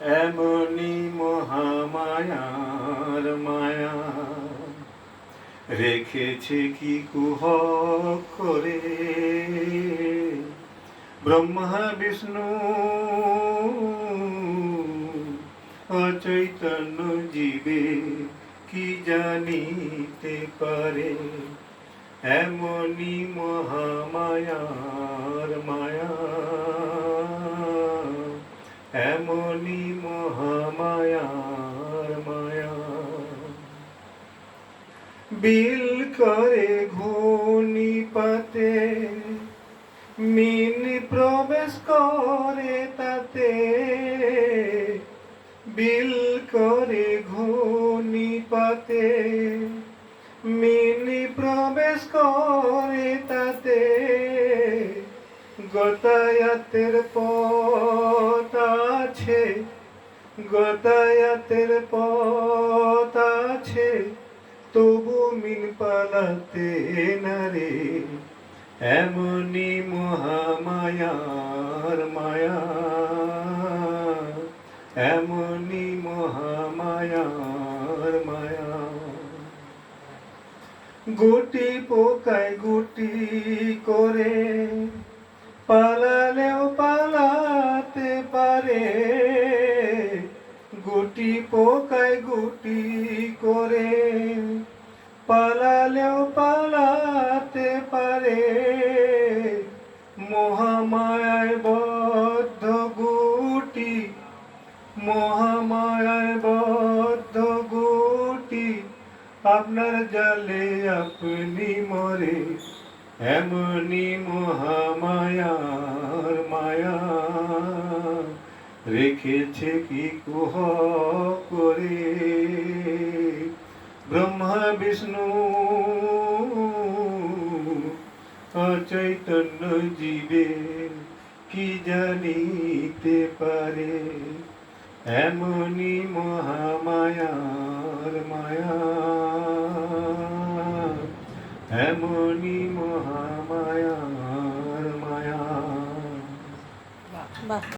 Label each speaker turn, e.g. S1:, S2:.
S1: এমনি মহামায়ার মায়া রেখেছে কি কুহক করে ব্রহ্মা বিষ্ণু অচৈতন্য জীবে কি জানিতে পারে এমনি মহামায়ার মায়া এমনি মহামায়ার মায়া বিল করে ঘূর্ণি পাতে মিন প্রবেশ করে তাতে বিল করে ঘূর্ণি পাতে মিনি প্রবেশ করে তাতে গতায়াতের পথ আছে গতায়াতের পথ আছে তবু মিন পালাতে না রে এমনি মহামায়ার মায়া এমনি মহামায়ার মায়া গুটি পোকায় গুটি করে পালালেও পালাতে পারে গুটি পোকায় গুটি করে পালালেও পালাতে পারে মহামায়ায় বদ্ধ গুটি মহামায়ায় বদ্ধ গুটি আপনার জালে আপনি মরে এমনি মহামায়ার মায়া রেখেছে কি কুহ করে ব্রহ্মা বিষ্ণু অচৈতন্য জীবে কি জানিতে পারে এমনি মহামায়ার মায়া এমনি মহামায়ার মায়া।